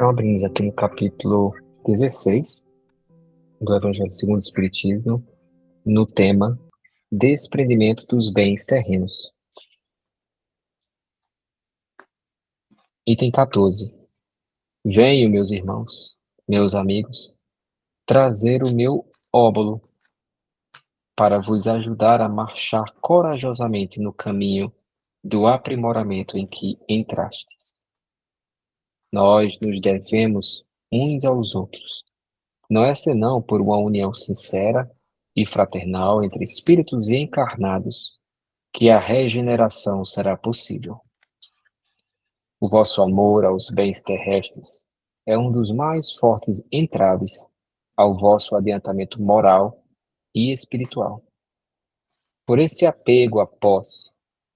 Então, abrimos aqui no capítulo 16 do Evangelho segundo o Espiritismo, no tema desprendimento dos bens terrenos. Item 14. Venho, meus irmãos, meus amigos, trazer o meu óbolo para vos ajudar a marchar corajosamente no caminho do aprimoramento em que entrastes. Nós nos devemos uns aos outros. Não é senão por uma união sincera e fraternal entre espíritos encarnados que a regeneração será possível. O vosso amor aos bens terrestres é um dos mais fortes entraves ao vosso adiantamento moral e espiritual. Por esse apego à posse,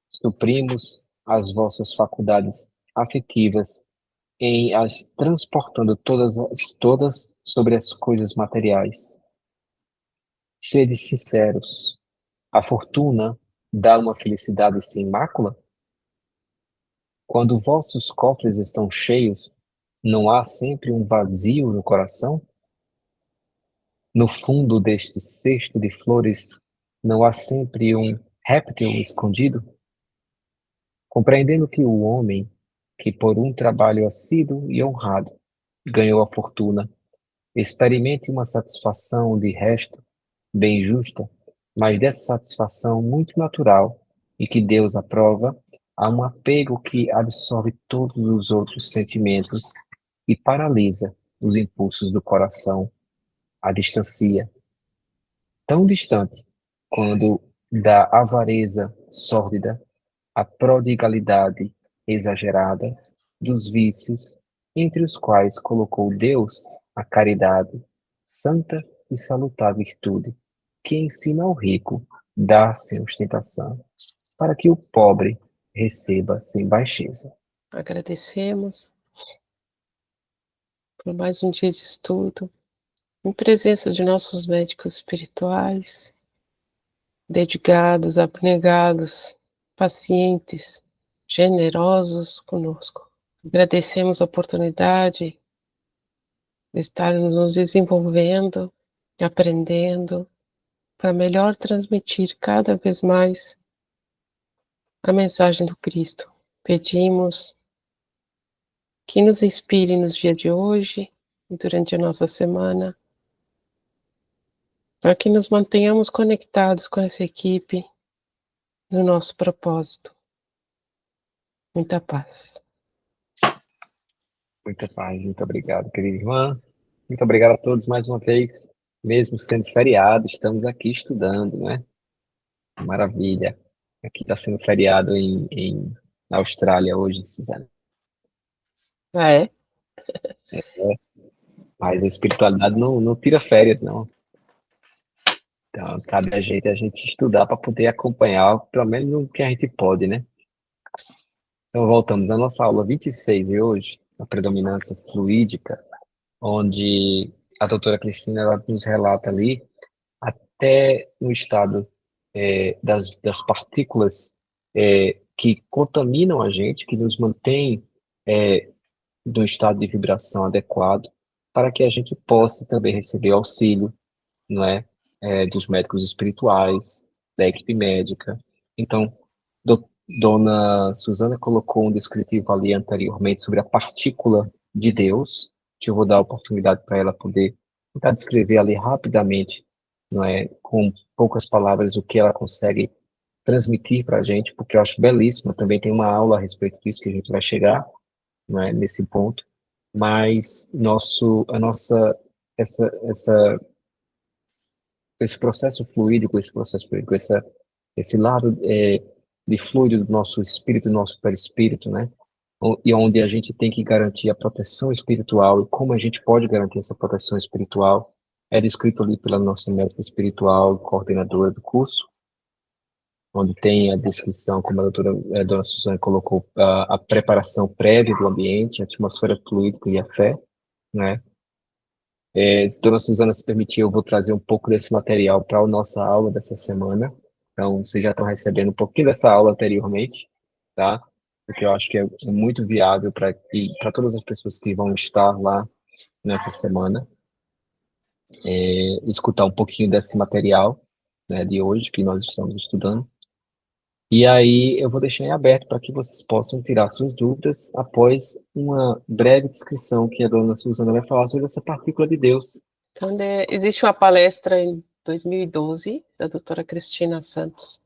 suprimos as vossas faculdades afetivas em as transportando todas sobre as coisas materiais. Sede sinceros. A fortuna dá uma felicidade sem mácula? Quando vossos cofres estão cheios, não há sempre um vazio no coração? No fundo deste cesto de flores, não há sempre um réptil escondido? Compreendendo que o homem, que por um trabalho assíduo e honrado ganhou a fortuna, experimente uma satisfação de resto bem justa, mas dessa satisfação muito natural e que Deus aprova, há um apego que absorve todos os outros sentimentos e paralisa os impulsos do coração, a distancia, tão distante, quando da avareza sórdida, a prodigalidade exagerada dos vícios, entre os quais colocou Deus a caridade, santa e salutar virtude, que ensina ao rico dar sem ostentação, para que o pobre receba sem baixeza. Agradecemos por mais um dia de estudo, em presença de nossos médicos espirituais, dedicados, abnegados, pacientes, generosos conosco. Agradecemos a oportunidade de estarmos nos desenvolvendo, aprendendo, para melhor transmitir cada vez mais a mensagem do Cristo. Pedimos que nos inspire nos dias de hoje e durante a nossa semana, para que nos mantenhamos conectados com essa equipe no nosso propósito. Muita paz. Muita paz, muito obrigado, querida irmã. Muito obrigado a todos mais uma vez. Mesmo sendo feriado, estamos aqui estudando, né? Maravilha. Aqui está sendo feriado na Austrália hoje, Suzana. Ah, é? Mas a espiritualidade não tira férias, não. Então, cabe a gente estudar para poder acompanhar, pelo menos o que a gente pode, né? Então, voltamos à nossa aula 26 de hoje, a predominância fluídica, onde a doutora Cristina ela nos relata ali até no estado das partículas que contaminam a gente, que nos mantém no estado de vibração adequado, para que a gente possa também receber auxílio, não é, dos médicos espirituais, da equipe médica. Então, Dona Suzana colocou um descritivo ali anteriormente sobre a partícula de Deus, que eu vou dar a oportunidade para ela poder tentar descrever ali rapidamente, não é, com poucas palavras, o que ela consegue transmitir para a gente, porque eu acho belíssima. Também tem uma aula a respeito disso que a gente vai chegar, não é, nesse ponto. Mas esse processo fluídico, esse lado de fluido do nosso espírito, do nosso perispírito, né? E onde a gente tem que garantir a proteção espiritual e como a gente pode garantir essa proteção espiritual é descrito ali pela nossa médica espiritual, coordenadora do curso, onde tem a descrição, como a doutora Dona Suzana colocou, a preparação prévia do ambiente, a atmosfera fluídica e a fé, né? Dona Suzana, se permitir, eu vou trazer um pouco desse material para a nossa aula dessa semana. Então, vocês já estão recebendo um pouquinho dessa aula anteriormente, tá? porque eu acho que é muito viável para todas as pessoas que vão estar lá nessa semana, escutar um pouquinho desse material, né, de hoje que nós estamos estudando. E aí eu vou deixar em aberto para que vocês possam tirar suas dúvidas após uma breve descrição que a dona Suzana vai falar sobre essa partícula de Deus. Então, existe uma palestra em 2012 da doutora Cristina Santos,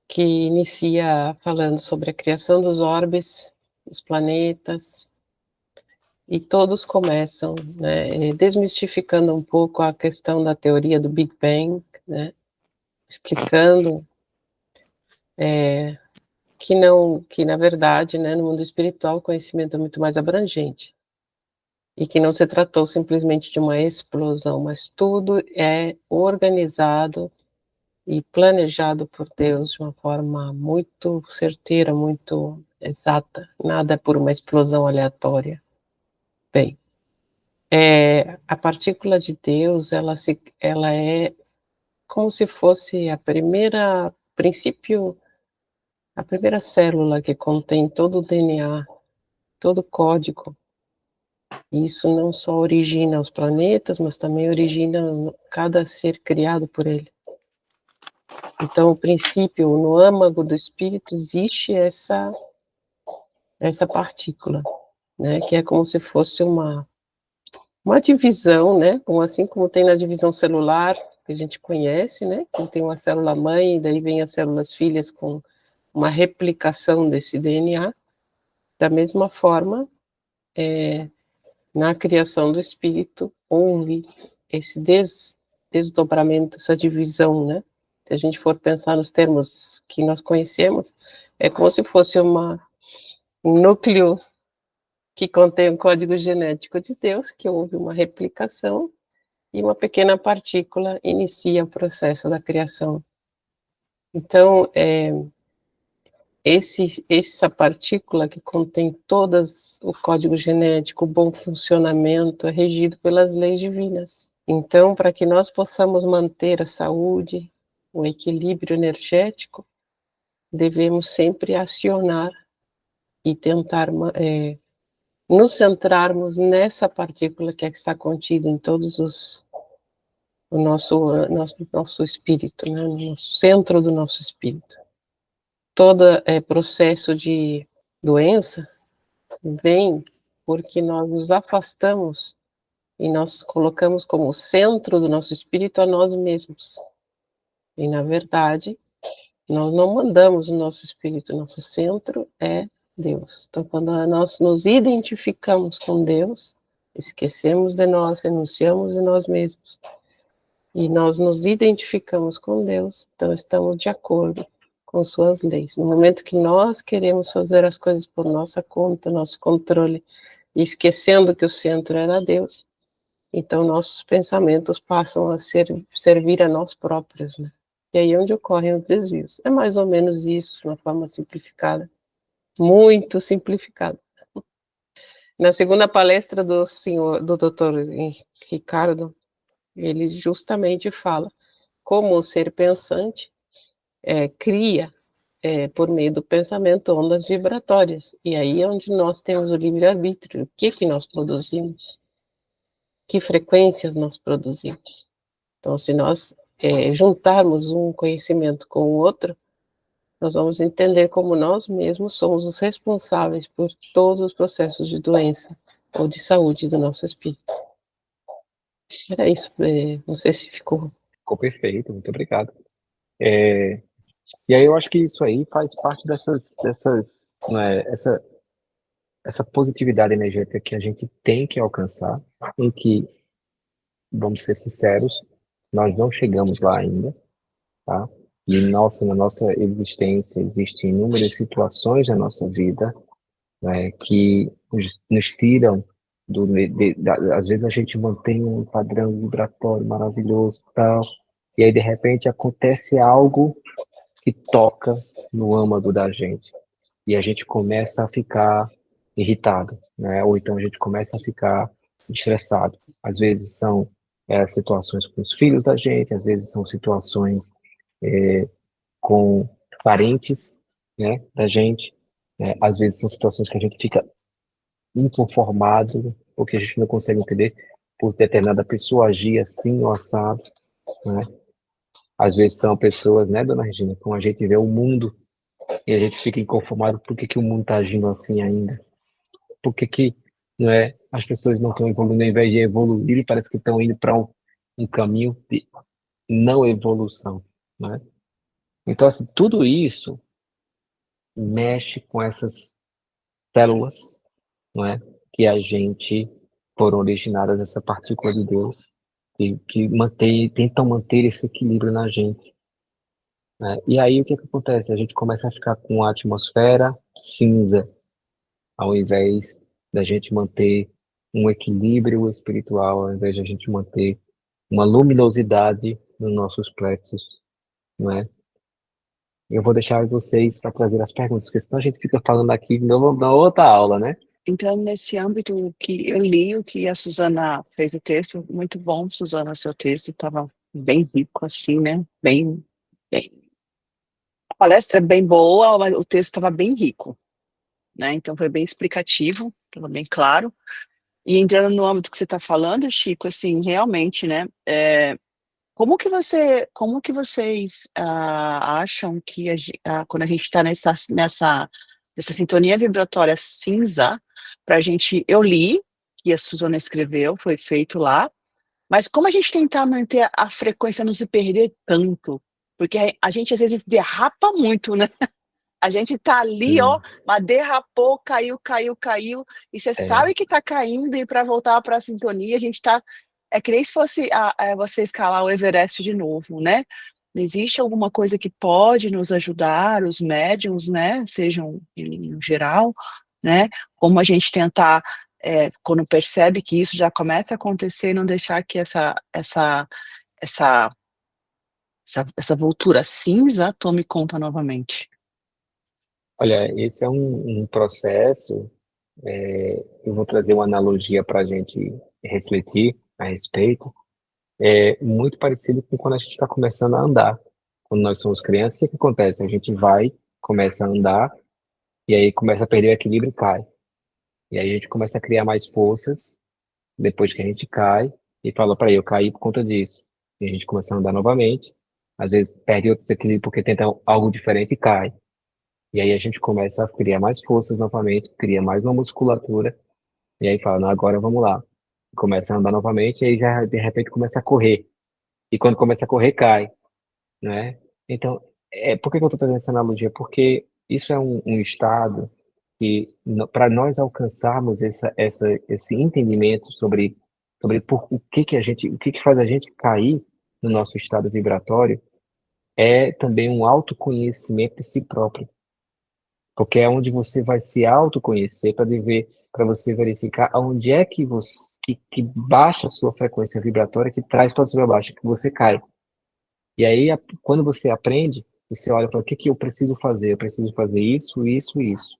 que inicia falando sobre a criação dos orbes, dos planetas, e todos começam, né, desmistificando um pouco a questão da teoria do Big Bang, né, explicando que na verdade, né, no mundo espiritual o conhecimento é muito mais abrangente e que não se tratou simplesmente de uma explosão, mas tudo é organizado e planejado por Deus de uma forma muito certeira, muito exata, nada é por uma explosão aleatória. Bem, a partícula de Deus, ela é como se fosse a primeira princípio, a primeira célula que contém todo o DNA, todo o código. E isso não só origina os planetas, mas também origina cada ser criado por ele. Então, o princípio, no âmago do espírito, existe essa partícula, né, que é como se fosse uma divisão, né, assim como tem na divisão celular, que a gente conhece, né, que tem uma célula mãe, e daí vem as células filhas com uma replicação desse DNA. Da mesma forma, na criação do espírito, houve esse desdobramento, essa divisão, né? Se a gente for pensar nos termos que nós conhecemos, é como se fosse um núcleo que contém o código genético de Deus, que houve uma replicação, e uma pequena partícula inicia o processo da criação. Então, essa partícula que contém todas o código genético, o bom funcionamento, é regido pelas leis divinas. Então, para que nós possamos manter a saúde, o equilíbrio energético, devemos sempre acionar e tentar nos centrarmos nessa partícula que está contida em todos o nosso espírito, né, no centro do nosso espírito. Todo processo de doença vem porque nós nos afastamos e nós colocamos como centro do nosso espírito a nós mesmos. E, na verdade, nós não mandamos o nosso espírito, nosso centro é Deus. Então, quando nós nos identificamos com Deus, esquecemos de nós, renunciamos de nós mesmos, e nós nos identificamos com Deus, então estamos de acordo com suas leis. No momento que nós queremos fazer as coisas por nossa conta, nosso controle, e esquecendo que o centro era Deus, então nossos pensamentos passam a servir a nós próprios, né? E aí é onde ocorrem os desvios. É mais ou menos isso, de uma forma simplificada, muito simplificada. Na segunda palestra do doutor Ricardo, ele justamente fala como o ser pensante cria, por meio do pensamento, ondas vibratórias. E aí é onde nós temos o livre-arbítrio. O que nós produzimos? Que frequências nós produzimos? Então, se nós juntarmos um conhecimento com o outro, nós vamos entender como nós mesmos somos os responsáveis por todos os processos de doença ou de saúde do nosso espírito. Era isso, não sei se ficou. Ficou perfeito, muito obrigado. E aí eu acho que isso aí faz parte né, essa positividade energética que a gente tem que alcançar, em que, vamos ser sinceros, nós não chegamos lá ainda, tá? E na nossa existência existem inúmeras situações na nossa vida, né, que nos tiram às vezes a gente mantém um padrão vibratório maravilhoso, tal, e aí de repente acontece algo que toca no âmago da gente e a gente começa a ficar irritado, né? Ou então a gente começa a ficar estressado. Às vezes são situações com os filhos da gente, às vezes são situações com parentes, né, da gente. né? Às vezes são situações que a gente fica inconformado, porque a gente não consegue entender por determinada pessoa agir assim ou assado, né? Às vezes são pessoas, né, dona Regina, como a gente vê o mundo e a gente fica inconformado por que que o mundo está agindo assim ainda. Por que que, não é, as pessoas não estão evoluindo, ao invés de evoluir, parece que estão indo para um caminho de não evolução, né? Então, assim, tudo isso mexe com essas células, não é? Que a gente foram originadas dessa partícula de Deus, tentam manter esse equilíbrio na gente, né? E aí o que que acontece? A gente começa a ficar com a atmosfera cinza, ao invés da gente manter um equilíbrio espiritual, ao invés de a gente manter uma luminosidade nos nossos plexos, não é? Eu vou deixar vocês para trazer as perguntas, porque senão a gente fica falando aqui na outra aula, né? Entrando nesse âmbito que eu li, o que a Suzana fez o texto, muito bom, Suzana, seu texto estava bem rico, assim, né? Bem, a palestra é bem boa, mas o texto estava bem rico, né? Então foi bem explicativo, estava bem claro. E entrando no âmbito que você está falando, Chico, assim, realmente, né? Como que vocês acham que quando a gente está nessa sintonia vibratória cinza, para a gente, eu li que a Suzana escreveu, foi feito lá, mas como a gente tentar manter a frequência, não se perder tanto, porque a gente às vezes derrapa muito, né? A gente tá ali, ó, Hum, mas derrapou, caiu, e você é, sabe que tá caindo, e para voltar para a sintonia, a gente tá. É que nem se fosse você escalar o Everest de novo, né? Existe alguma coisa que pode nos ajudar, os médiums, né? Sejam em geral, né? Como a gente tentar, quando percebe que isso já começa a acontecer, não deixar que essa, essa voltura cinza tome conta novamente. olha, esse é um processo, eu vou trazer uma analogia para a gente refletir a respeito, muito parecido com quando a gente está começando a andar. Quando nós somos crianças, o que que acontece? A gente vai, começa a andar, e aí começa a perder o equilíbrio e cai. E aí a gente começa a criar mais forças, depois que a gente cai, e fala, para eu caí por conta disso. E a gente começa a andar novamente, às vezes perde outro desequilíbrio porque tenta algo diferente e cai. E aí a gente começa a criar mais forças novamente, cria mais uma musculatura, e aí fala, não, agora vamos lá. Começa a andar novamente, e aí já de repente começa a correr. E quando começa a correr, cai, né? Então, por que que eu estou trazendo essa analogia? Porque isso é um estado que, para nós alcançarmos esse entendimento sobre o que que o que que faz a gente cair no nosso estado vibratório, é também um autoconhecimento de si próprio. Porque é onde você vai se autoconhecer para você verificar aonde é que que baixa a sua frequência vibratória, que traz para sua baixa, que você cai. E aí, quando você aprende, você olha para o que que eu preciso fazer? Eu preciso fazer isso, isso, isso.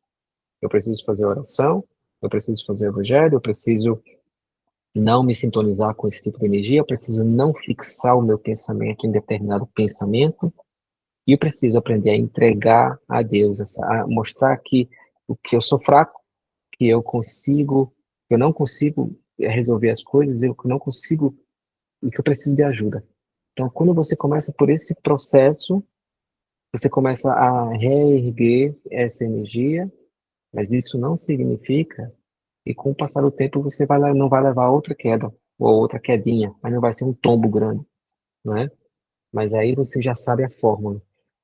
Eu preciso fazer oração, eu preciso fazer o evangelho, eu preciso não me sintonizar com esse tipo de energia, eu preciso não fixar o meu pensamento em determinado pensamento, e eu preciso aprender a entregar a Deus, a mostrar que eu sou fraco, que eu não consigo resolver as coisas, eu não consigo, e que eu preciso de ajuda. Então, quando você começa por esse processo, você começa a reerguer essa energia, mas isso não significa que com o passar do tempo você não vai levar outra queda, ou outra quedinha, mas não vai ser um tombo grande, não é? Mas aí você já sabe a fórmula.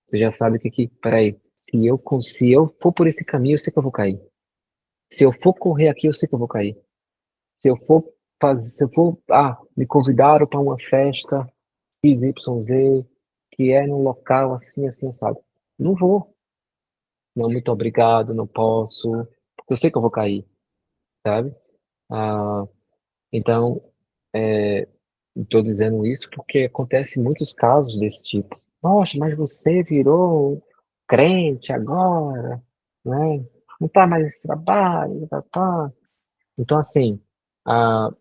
Você já sabe peraí, se eu for por esse caminho, eu sei que eu vou cair. Se eu for correr aqui, eu sei que eu vou cair. Se eu for se eu for, me convidaram para uma festa XYZ, que é num local assim, assim, sabe? Não vou. Não, muito obrigado, não posso, porque eu sei que eu vou cair, sabe? Ah, então, estou dizendo isso porque acontece muitos casos desse tipo. Nossa, mas você virou crente agora, né? Não tá mais nesse trabalho, tá, tá. Então, assim, ah,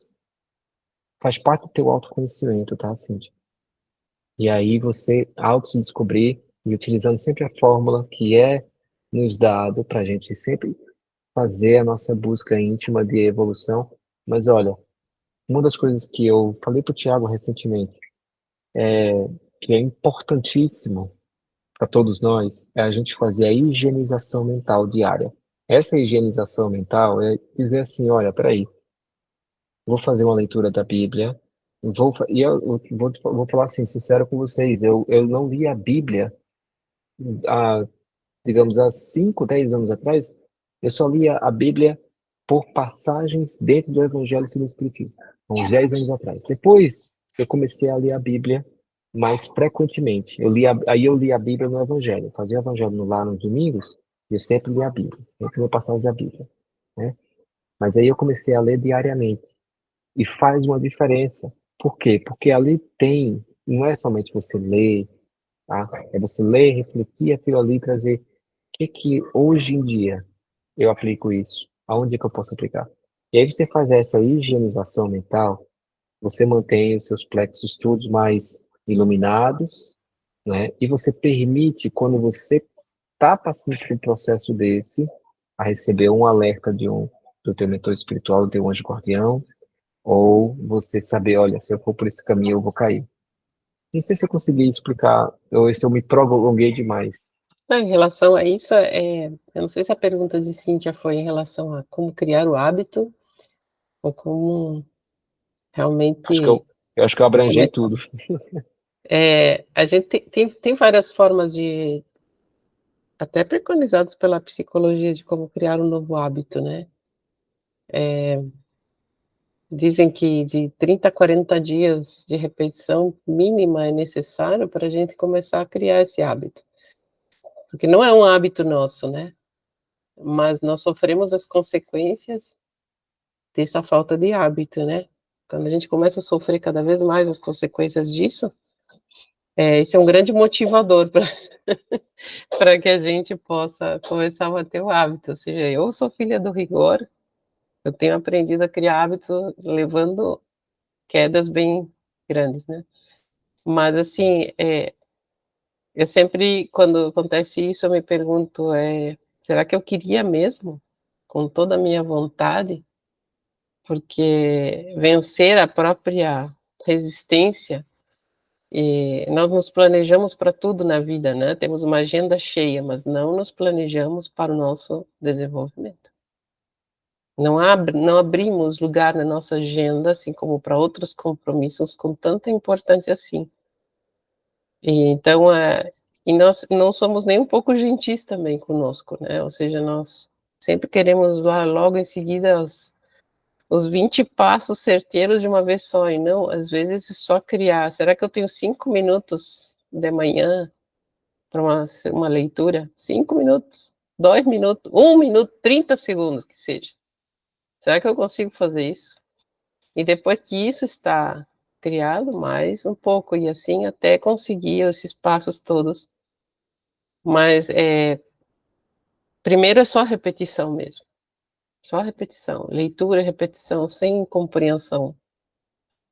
faz parte do teu autoconhecimento, tá, Cintia? E aí você auto se descobrir e utilizando sempre a fórmula que é nos dado para a gente sempre fazer a nossa busca íntima de evolução. Mas olha, uma das coisas que eu falei para o Tiago recentemente, que é importantíssimo para todos nós, é a gente fazer a higienização mental diária. Essa higienização mental é dizer assim, olha, peraí, vou fazer uma leitura da Bíblia, vou falar assim, sincero com vocês, eu não li a Bíblia há, digamos, há 5, 10 anos atrás, eu só lia a Bíblia por passagens dentro do Evangelho segundo o Espiritismo, há uns 10 anos atrás. Depois, eu comecei a ler a Bíblia mais frequentemente. Aí eu li a Bíblia no Evangelho. Eu fazia o Evangelho no lar nos domingos, e eu sempre li a Bíblia, sempre li passagem da Bíblia, né? Mas aí eu comecei a ler diariamente. E faz uma diferença. Por quê? Porque ali tem, não é somente você ler, tá? É você ler, refletir aquilo ali, trazer o que hoje em dia eu aplico isso, aonde é que eu posso aplicar. E aí você faz essa higienização mental, você mantém os seus plexos todos mais iluminados, né? E você permite, quando você está passando por um processo desse, a receber um alerta do teu mentor espiritual, do teu anjo guardião, ou você saber, olha, se eu for por esse caminho eu vou cair. Não sei se eu consegui explicar, ou se eu me prolonguei demais. Em relação a isso, eu não sei se a pergunta de Cíntia foi em relação a como criar o hábito, ou como realmente Eu acho que eu abrangei começar. tudo. A gente tem várias formas até preconizadas pela psicologia, de como criar um novo hábito, né? Dizem que de 30 a 40 dias de repetição mínima é necessário para a gente começar a criar esse hábito. Porque não é um hábito nosso, né? Mas nós sofremos as consequências dessa falta de hábito, né? Quando a gente começa a sofrer cada vez mais as consequências disso, esse é um grande motivador para para que a gente possa começar a manter o hábito. Ou seja, eu sou filha do rigor, eu tenho aprendido a criar hábito levando quedas bem grandes, né? Mas, assim, eu sempre, quando acontece isso, eu me pergunto, será que eu queria mesmo, com toda a minha vontade? Porque vencer a própria resistência, e nós nos planejamos para tudo na vida, né? Temos uma agenda cheia, mas não nos planejamos para o nosso desenvolvimento. Não abrimos lugar na nossa agenda, assim como para outros compromissos com tanta importância assim. Então, e nós não somos nem um pouco gentis também conosco, né? Ou seja, nós sempre queremos lá logo em seguida os 20 passos certeiros de uma vez só, e não, às vezes, só criar. Será que eu tenho 5 minutos de manhã para uma leitura? 5 minutos, 2 minutos, 1 minuto, 30 segundos que seja. Será que eu consigo fazer isso? E depois que isso está criado, mais um pouco, e assim até conseguir esses passos todos. Mas primeiro é só repetição mesmo. Só repetição. Leitura e repetição sem compreensão.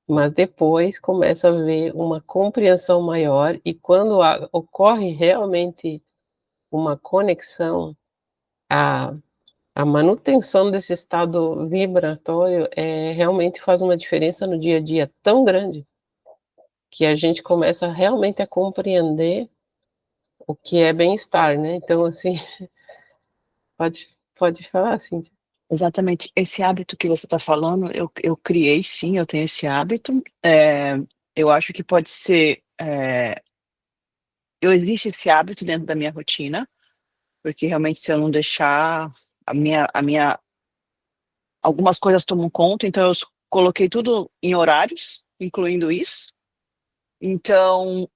Mas depois começa a haver uma compreensão maior, e quando ocorre realmente uma conexão, a, a manutenção desse estado vibratório realmente faz uma diferença no dia a dia tão grande, que a gente começa realmente a compreender o que é bem-estar, né? Então, assim, pode falar, assim. Exatamente. Esse hábito que você está falando, eu criei, sim, eu tenho esse hábito. Eu acho que pode ser. Existe esse hábito dentro da minha rotina, porque realmente, se eu não deixar, algumas coisas tomam conta, então eu coloquei tudo em horários, incluindo isso. Então,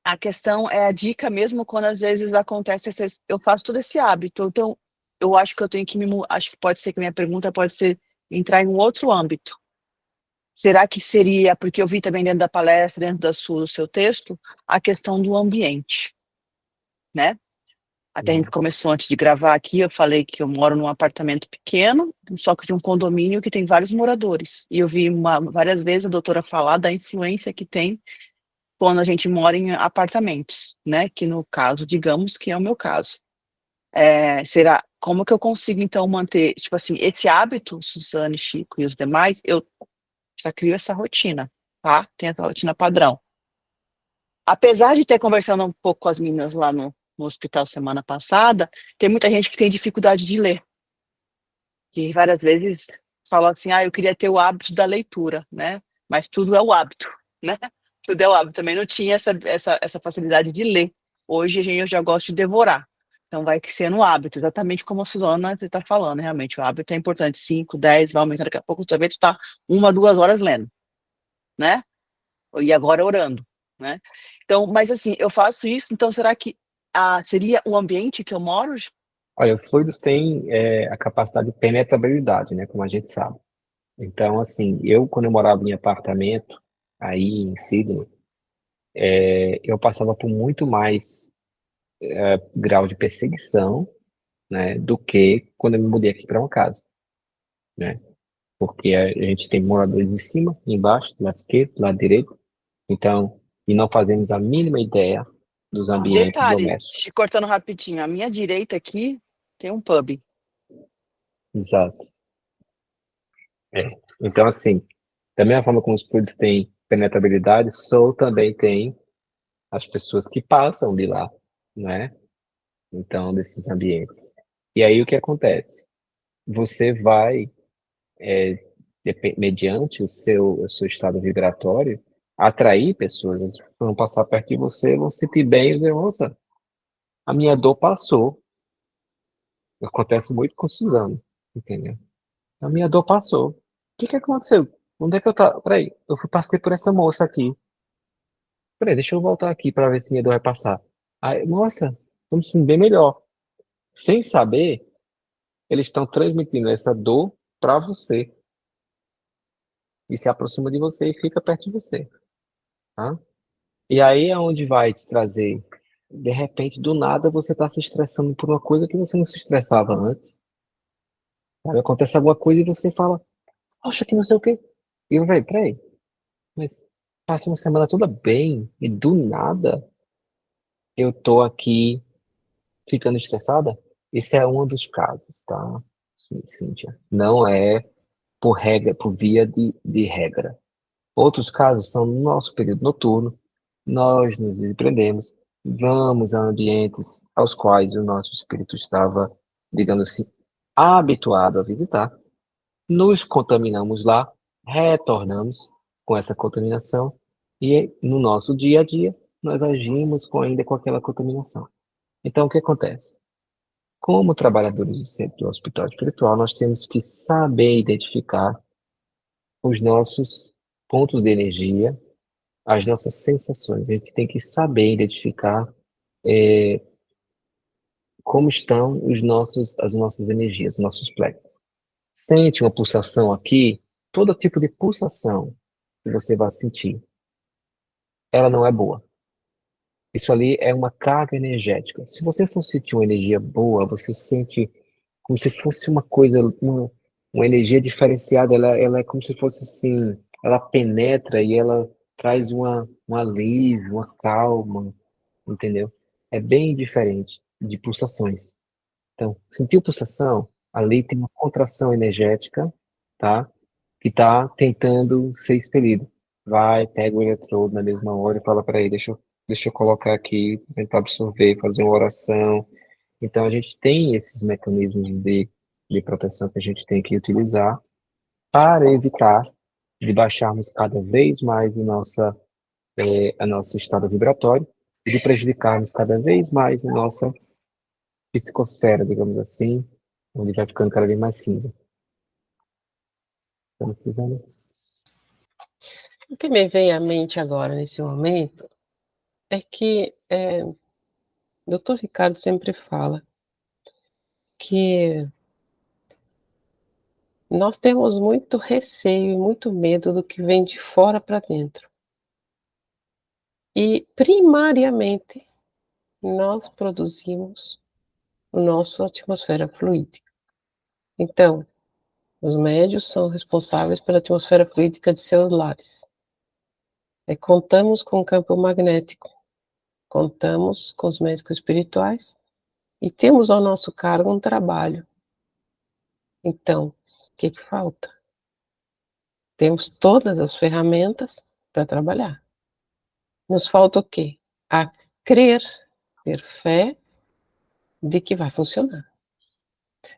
a questão é a dica mesmo quando às vezes acontece, eu faço todo esse hábito, então eu acho que eu tenho que acho que pode ser que a minha pergunta pode ser entrar em um outro âmbito. Será que seria, porque eu vi também dentro da palestra, dentro do seu texto, a questão do ambiente, né? Até a gente começou antes de gravar aqui, eu falei que eu moro num apartamento pequeno, só que de um condomínio que tem vários moradores. E eu vi várias vezes a doutora falar da influência que tem quando a gente mora em apartamentos, né? Que no caso, digamos que é o meu caso. Será, como que eu consigo então manter, tipo assim, esse hábito, Suzane, Chico e os demais, eu já crio essa rotina, tá? Tem essa rotina padrão. Apesar de ter conversado um pouco com as meninas lá no hospital semana passada, tem muita gente que tem dificuldade de ler, que várias vezes falam assim, eu queria ter o hábito da leitura, né? Mas tudo é o hábito, né? Tudo é o hábito. Também não tinha essa facilidade de ler. Hoje eu já gosto de devorar. Então vai sendo o hábito, exatamente como a Suzana está falando, realmente. O hábito é importante, 5, 10, vai aumentando, daqui a pouco tu está 1, 2 horas lendo, né? E agora orando, né? Então, mas assim, eu faço isso, então será que seria o ambiente que eu moro? Olha, os fluidos têm a capacidade de penetrabilidade, né? Como a gente sabe. Então, assim, quando eu morava em apartamento, aí em Sydney, eu passava por muito mais grau de perseguição, né? Do que quando eu me mudei aqui para uma casa, né? Porque a gente tem moradores em cima, embaixo, do lado esquerdo, do lado direito. Então, e não fazemos a mínima ideia dos ambientes Detalhe, te domésticos. cortando rapidinho, à minha direita aqui tem um pub. Exato. É. Então, assim, da mesma forma como os fluidos têm penetrabilidade, Soul também tem as pessoas que passam de lá, né? Então, desses ambientes. E aí o que acontece? Você vai, mediante o seu estado vibratório, atrair pessoas, elas vão passar perto de você, vão se sentir bem e dizer, nossa, a minha dor passou. Acontece muito com Suzano, entendeu? A minha dor passou. O que que aconteceu? Onde é que eu tava? Peraí, passei por essa moça aqui. Peraí, deixa eu voltar aqui para ver se minha dor vai passar. Aí, nossa, vamos bem melhor. Sem saber, eles estão transmitindo essa dor para você e se aproxima de você e fica perto de você, tá? E aí é onde vai te trazer. De repente, do nada, você está se estressando por uma coisa que você não se estressava antes. Sabe? Acontece alguma coisa e você fala, poxa, que não sei o quê. E eu, velho, peraí, mas passa uma semana toda bem e do nada eu tô aqui ficando estressada? Esse é um dos casos, tá, Cíntia? Não é por regra, por via de regra. Outros casos são no nosso período noturno, nós nos prendemos, vamos a ambientes aos quais o nosso espírito estava, digamos assim, habituado a visitar, nos contaminamos lá, retornamos com essa contaminação e no nosso dia a dia nós agimos ainda com aquela contaminação. Então, o que acontece? Como trabalhadores do centro do hospital espiritual, nós temos que saber identificar os nossos pontos de energia, as nossas sensações. A gente tem que saber identificar como estão as nossas energias, os nossos plexos. Sente uma pulsação aqui, todo tipo de pulsação que você vai sentir, ela não é boa. Isso ali é uma carga energética. Se você for sentir uma energia boa, você sente como se fosse uma coisa, uma energia diferenciada, ela é como se fosse assim, ela penetra e ela traz um alívio, uma calma, entendeu? É bem diferente de pulsações. Então, sentiu pulsação, ali tem uma contração energética, tá? Que tá tentando ser expelido. Vai, pega o eletrodo na mesma hora e fala para ele, deixa eu colocar aqui, tentar absorver, fazer uma oração. Então, a gente tem esses mecanismos de proteção que a gente tem que utilizar para evitar de baixarmos cada vez mais a nosso estado vibratório e de prejudicarmos cada vez mais a nossa psicosfera, digamos assim, onde vai ficando cada vez mais cinza. Estamos precisando. O que me vem à mente agora, nesse momento, é que Dr. Ricardo sempre fala que nós temos muito receio e muito medo do que vem de fora para dentro. E, primariamente, nós produzimos a nossa atmosfera fluídica. Então, os médios são responsáveis pela atmosfera fluídica de seus lares. Contamos com o campo magnético, contamos com os médicos espirituais e temos ao nosso cargo um trabalho. Então, o que falta? Temos todas as ferramentas para trabalhar. Nos falta o quê? A crer, ter fé de que vai funcionar.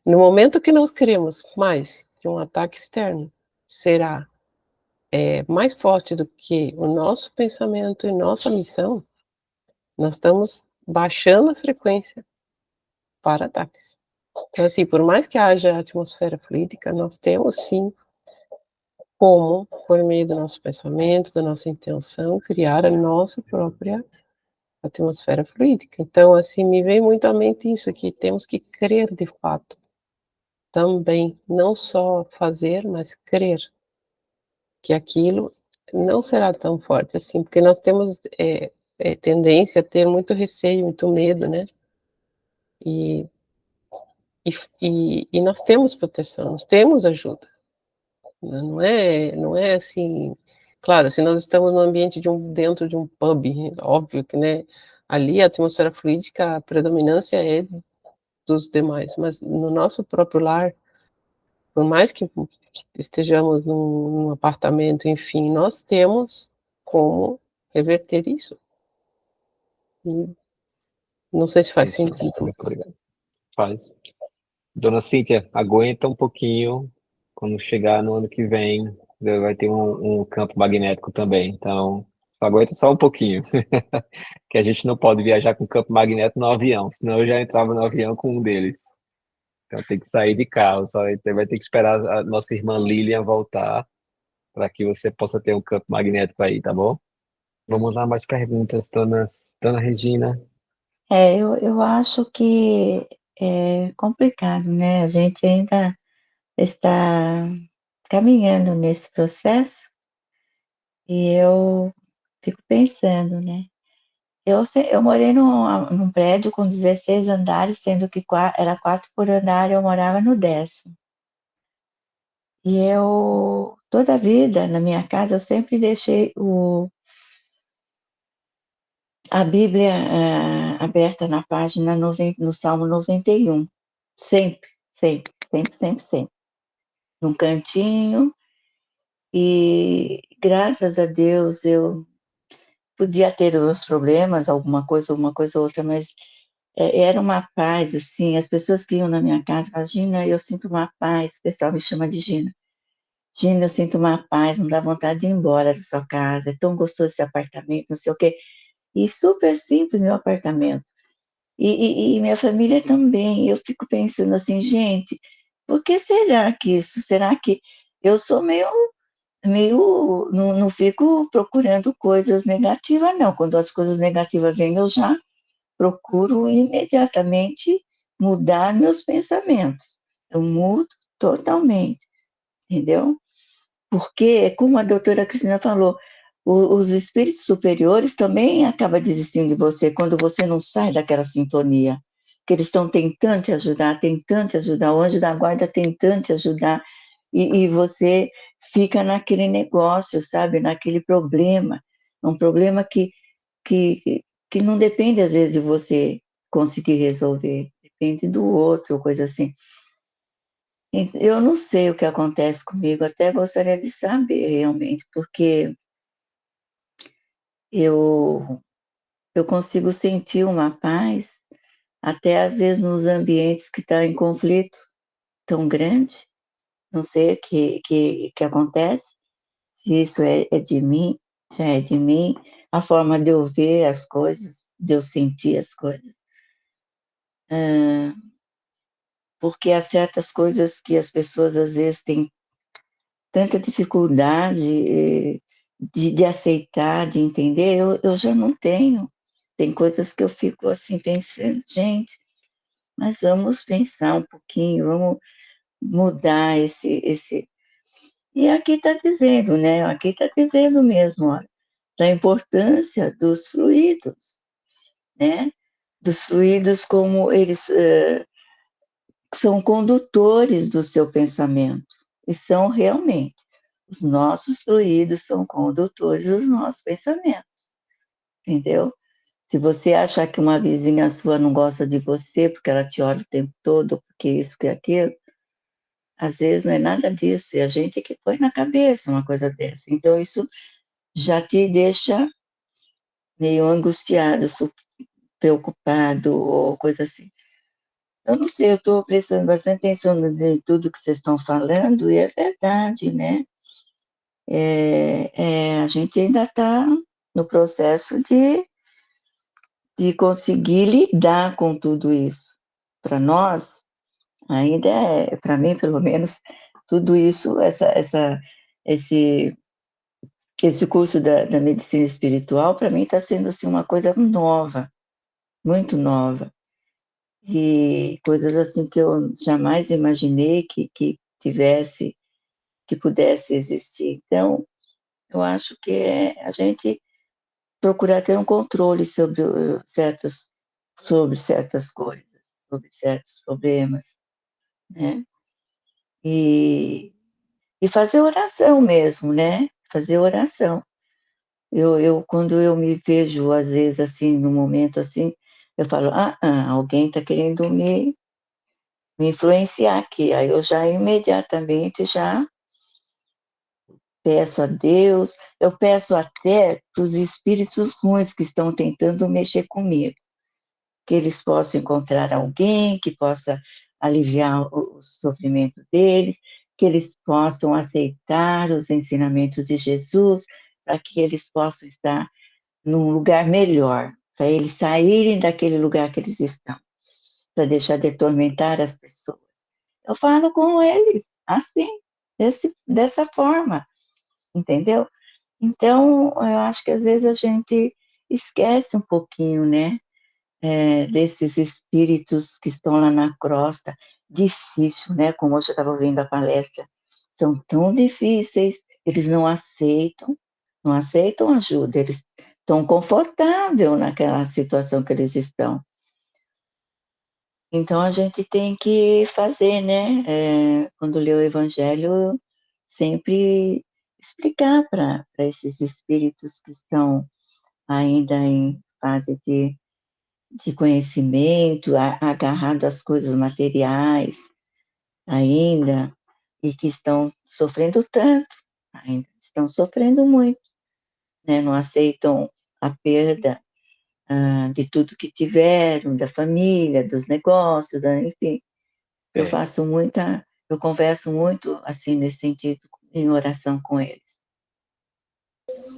No momento que nós queremos mais que um ataque externo será mais forte do que o nosso pensamento e nossa missão, nós estamos baixando a frequência para ataques. Então, assim, por mais que haja atmosfera fluídica, nós temos sim como, por meio do nosso pensamento, da nossa intenção, criar a nossa própria atmosfera fluídica. Então, assim, me vem muito à mente isso, que temos que crer de fato também, não só fazer, mas crer que aquilo não será tão forte assim, porque nós temos tendência a ter muito receio, muito medo, né? E, e nós temos proteção, nós temos ajuda. Não é assim. Claro, se nós estamos no ambiente dentro de um pub, óbvio que, né? Ali a atmosfera fluídica, a predominância é dos demais, mas no nosso próprio lar, por mais que estejamos num apartamento, enfim, nós temos como reverter isso. E não sei se faz Isso, sentido. muito obrigado. Faz. Dona Cíntia, aguenta um pouquinho. Quando chegar no ano que vem, vai ter um campo magnético também. Então, aguenta só um pouquinho. Que a gente não pode viajar com campo magnético no avião, senão eu já entrava no avião com um deles. Então tem que sair de carro, só vai ter que esperar a nossa irmã Lilian voltar para que você possa ter um campo magnético aí, tá bom? Vamos lá, mais perguntas, dona Regina. Eu acho que é complicado, né? A gente ainda está caminhando nesse processo e eu fico pensando, né? Eu morei num prédio com 16 andares, sendo que era 4 por andar, eu morava no 10º. E toda a vida, na minha casa, eu sempre deixei a Bíblia aberta na página no Salmo 91. Sempre, sempre, sempre, sempre, sempre. Num cantinho. E graças a Deus eu podia ter os problemas, alguma coisa ou outra, mas era uma paz, assim, as pessoas que iam na minha casa falavam: Gina, eu sinto uma paz, o pessoal me chama de Gina. Gina, eu sinto uma paz, não dá vontade de ir embora da sua casa, é tão gostoso esse apartamento, não sei o quê. E super simples meu apartamento. E minha família também. Eu fico pensando assim, gente, por que será que isso? Será que eu sou meio não fico procurando coisas negativas, não. Quando as coisas negativas vêm, eu já procuro imediatamente mudar meus pensamentos. Eu mudo totalmente, entendeu? Porque, como a doutora Cristina falou, os espíritos superiores também acabam desistindo de você quando você não sai daquela sintonia. Que eles estão tentando te ajudar, o anjo da guarda tentando te ajudar, e você fica naquele negócio, sabe, naquele problema, um problema que, que não depende, às vezes, de você conseguir resolver, depende do outro, coisa assim. Eu não sei o que acontece comigo, até gostaria de saber realmente, porque eu, eu consigo sentir uma paz, até às vezes nos ambientes que estão em conflito tão grande, não sei o que acontece, se isso é de mim, já é de mim, a forma de eu ver as coisas, de eu sentir as coisas. Porque há certas coisas que as pessoas às vezes têm tanta dificuldade de aceitar, de entender, eu já não tenho. Tem coisas que eu fico assim pensando, gente, mas vamos pensar um pouquinho, vamos mudar esse. E aqui está dizendo, né? Aqui está dizendo mesmo, olha, da importância dos fluidos, né? Dos fluidos como eles são condutores do seu pensamento, e são realmente. Os nossos fluidos são condutores dos nossos pensamentos, entendeu? Se você achar que uma vizinha sua não gosta de você porque ela te olha o tempo todo, porque isso, porque aquilo, às vezes não é nada disso, é a gente que põe na cabeça uma coisa dessa. Então, isso já te deixa meio angustiado, preocupado ou coisa assim. Eu não sei, eu estou prestando bastante atenção de tudo que vocês estão falando, e é verdade, né? A gente ainda está no processo de conseguir lidar com tudo isso. Para nós, ainda para mim, pelo menos, tudo isso, esse, esse curso da medicina espiritual, para mim, está sendo assim, uma coisa nova, muito nova. E coisas assim que eu jamais imaginei que tivesse, que pudesse existir. Então, eu acho que é a gente procurar ter um controle sobre certas coisas, sobre certos problemas, né? E, e fazer oração mesmo, né? Fazer oração. Quando eu me vejo, às vezes, assim, num momento assim, eu falo, alguém está querendo me influenciar aqui. Aí eu já imediatamente já peço a Deus, eu peço até para os espíritos ruins que estão tentando mexer comigo, que eles possam encontrar alguém que possa aliviar o sofrimento deles, que eles possam aceitar os ensinamentos de Jesus, para que eles possam estar num lugar melhor, para eles saírem daquele lugar que eles estão, para deixar de atormentar as pessoas. Eu falo com eles assim, dessa forma, entendeu? Então, eu acho que às vezes a gente esquece um pouquinho, né, desses espíritos que estão lá na crosta, difícil, né, como hoje eu estava ouvindo a palestra, são tão difíceis, eles não aceitam ajuda, eles estão confortáveis naquela situação que eles estão. Então, a gente tem que fazer, né, quando lê o Evangelho, sempre explicar para esses espíritos que estão ainda em fase de conhecimento, agarrado às coisas materiais ainda, e que estão sofrendo tanto, ainda estão sofrendo muito, né? Não aceitam a perda de tudo que tiveram, da família, dos negócios, enfim. É, Eu converso muito, assim, nesse sentido, em oração com eles.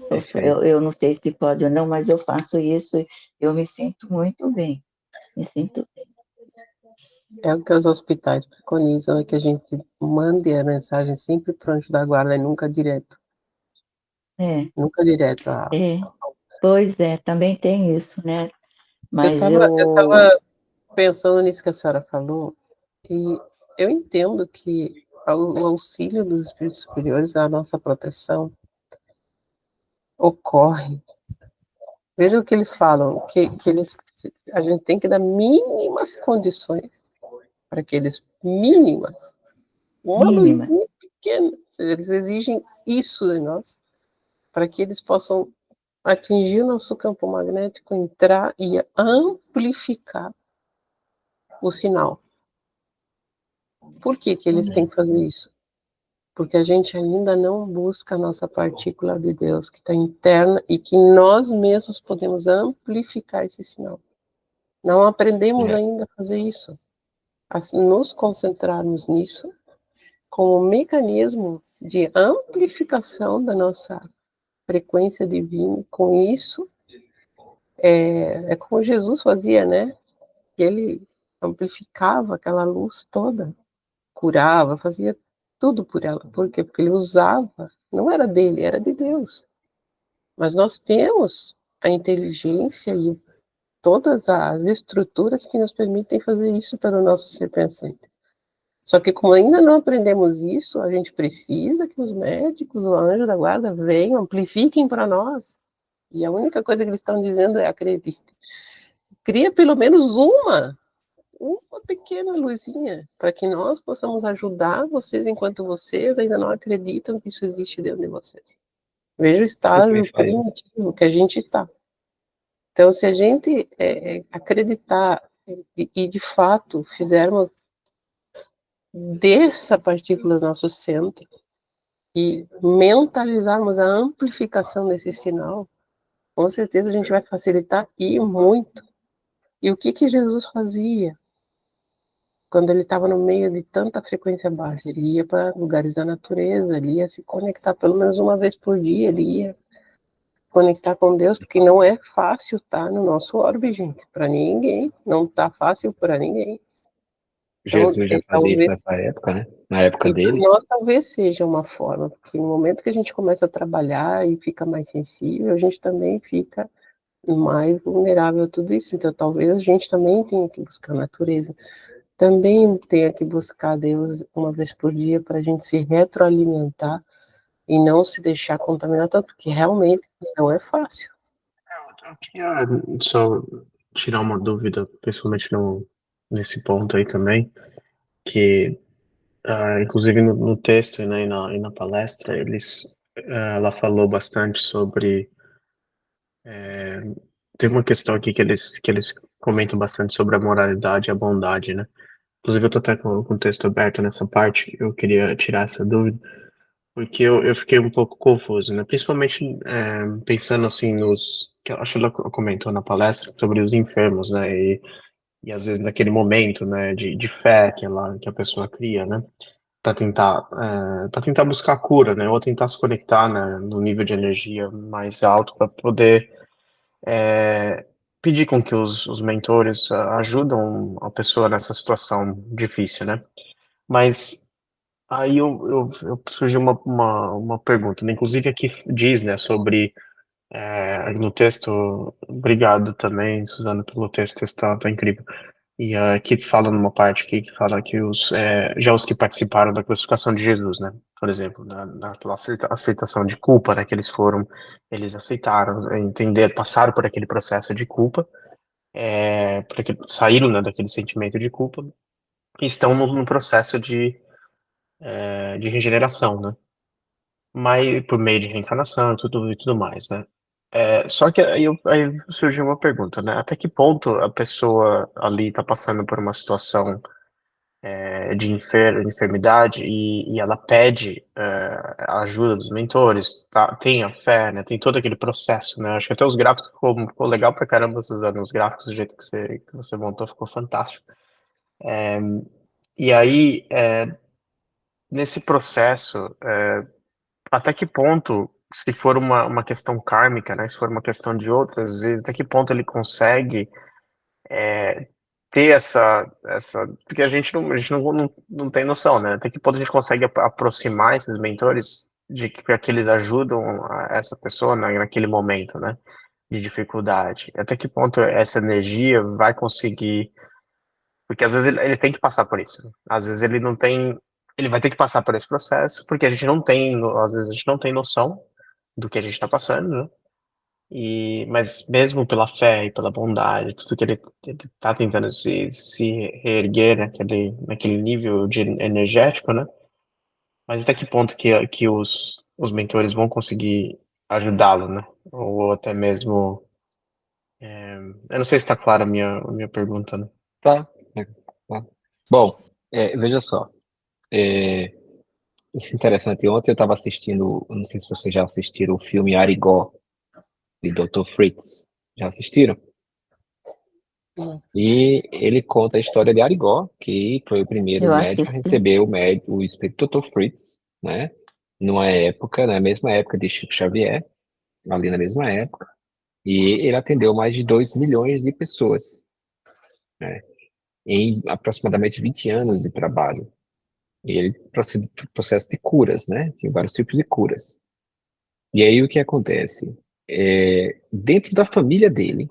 perfeito. Eu não sei se pode ou não, mas eu faço isso e eu me sinto muito bem. Me sinto É o que os hospitais preconizam, é que a gente mande a mensagem sempre para o anjo da guarda e nunca direto. bem. Nunca direto. Pois é, também tem isso, né? Eu Mas estava pensando nisso que a senhora falou, e eu entendo que o auxílio dos espíritos superiores, a nossa proteção, ocorre. Veja o que eles falam, a gente tem que dar mínimas condições para que eles, mínimas, uma mínima. luzinha pequena, eles exigem isso de nós, para que eles possam atingir o nosso campo magnético, entrar e amplificar o sinal. Por que eles têm que fazer isso? Porque a gente ainda não busca a nossa partícula de Deus, que está interna e que nós mesmos podemos amplificar esse sinal. Não aprendemos É, ainda a fazer isso. A nos concentrarmos nisso como um mecanismo de amplificação da nossa frequência divina. Com isso, é como Jesus fazia, né? Ele amplificava aquela luz toda, curava, fazia tudo por ela. Por quê? Porque ele usava, não era dele, era de Deus. Mas nós temos a inteligência e todas as estruturas que nos permitem fazer isso para o nosso ser pensante. Só que como ainda não aprendemos isso, a gente precisa que os médicos, o anjo da guarda venham, amplifiquem para nós. E a única coisa que eles estão dizendo é acredite. Cria pelo menos uma pequena luzinha, para que nós possamos ajudar vocês enquanto vocês ainda não acreditam que isso existe dentro de vocês. Veja o estágio primitivo que a gente está. Então, se a gente acreditar e de fato fizermos dessa partícula nosso centro e mentalizarmos a amplificação desse sinal, com certeza a gente vai facilitar e muito. E o que que Jesus fazia quando ele estava no meio de tanta frequência baixa? Ele ia para lugares da natureza, ele ia se conectar pelo menos uma vez por dia, ele ia conectar com Deus, porque não é fácil estar no nosso orbe, gente, para ninguém, não está fácil para ninguém. Então, Jesus já fazia isso nessa época, né? Na época e para dele. nós talvez seja uma forma, porque no momento que a gente começa a trabalhar e fica mais sensível, a gente também fica mais vulnerável a tudo isso. Então, talvez a gente também tenha que buscar a natureza, também tenha que buscar Deus uma vez por dia para a gente se retroalimentar e não se deixar contaminar tanto, porque realmente não é fácil. Eu queria só tirar uma dúvida, principalmente nesse ponto aí também, que inclusive no texto, né, e na palestra, ela falou bastante sobre. Tem uma questão aqui que eles comentam bastante sobre a moralidade e a bondade, né? Inclusive, eu tô até com o texto aberto nessa parte, eu queria tirar essa dúvida, porque eu fiquei um pouco confuso, né? Principalmente pensando assim que eu acho que ela comentou na palestra sobre os enfermos, né? E às vezes naquele momento, né, de fé que a pessoa cria, né? Para tentar buscar a cura, né? Ou tentar se conectar, né, no nível de energia mais alto para poder pedir com que os mentores ajudam a pessoa nessa situação difícil, né? Mas aí eu surgiu uma pergunta, né? Inclusive aqui diz, né, sobre no texto, obrigado também, Suzana, pelo texto, o texto tá incrível. E aqui fala numa parte aqui que fala que já os que participaram da crucificação de Jesus, né? Por exemplo, naquela aceitação de culpa, né? Que eles aceitaram, entender, passaram por aquele processo de culpa, porque saíram, né, daquele sentimento de culpa e estão no processo de regeneração, né? Mas por meio de reencarnação e tudo mais, né? Só que aí surgiu uma pergunta, né? Até que ponto a pessoa ali está passando por uma situação de enfermidade e ela pede a ajuda dos mentores, tem a fé, né? Tem todo aquele processo, né? Acho que até os gráficos ficou legal pra caramba, usando os gráficos do jeito que você montou, ficou fantástico. E aí, nesse processo, até que ponto, se for uma questão kármica, né? Se for uma questão de outras vezes, até que ponto ele consegue ter porque a gente não tem noção, né? Até que ponto a gente consegue aproximar esses mentores de que eles ajudam essa pessoa naquele momento, né? De dificuldade. Até que ponto essa energia vai conseguir, porque às vezes ele tem que passar por isso, né? Às vezes ele não tem, ele vai ter que passar por esse processo, porque a gente não tem, às vezes a gente não tem noção do que a gente está passando, né? Mas mesmo pela fé e pela bondade, tudo que ele tá tentando se reerguer naquele nível energético, né? Mas até que ponto que os mentores vão conseguir ajudá-lo, né? Ou até mesmo. Eu não sei se está clara a minha pergunta, né? Tá. Tá. Bom, veja só. É interessante. Ontem eu estava assistindo, eu não sei se vocês já assistiram o filme Arigó, de Dr. Fritz. Já assistiram? E ele conta a história de Arigó, que foi o primeiro Eu médico a assisti. receber o espírito Dr. Fritz, né? Numa época, na mesma época de Chico Xavier, ali na mesma época. E ele atendeu mais de 2 milhões de pessoas, né? Em aproximadamente 20 anos de trabalho. E ele processo de curas, né? Tem vários tipos de curas. E aí o que acontece? Dentro da família dele,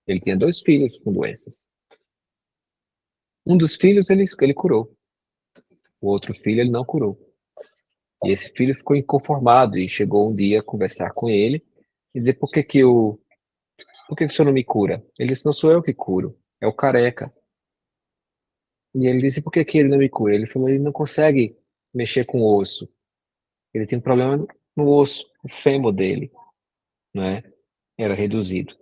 ele tinha 2 filhos com doenças. Um dos filhos ele curou. O outro filho ele não curou. E esse filho ficou inconformado e chegou um dia a conversar com ele e dizer: por que que o senhor não me cura? Ele disse: não sou eu que curo, é o careca. E ele disse, por que que ele não me cura? Ele falou, ele não consegue mexer com o osso. Ele tem um problema no osso, o fêmur dele, né? Era reduzido.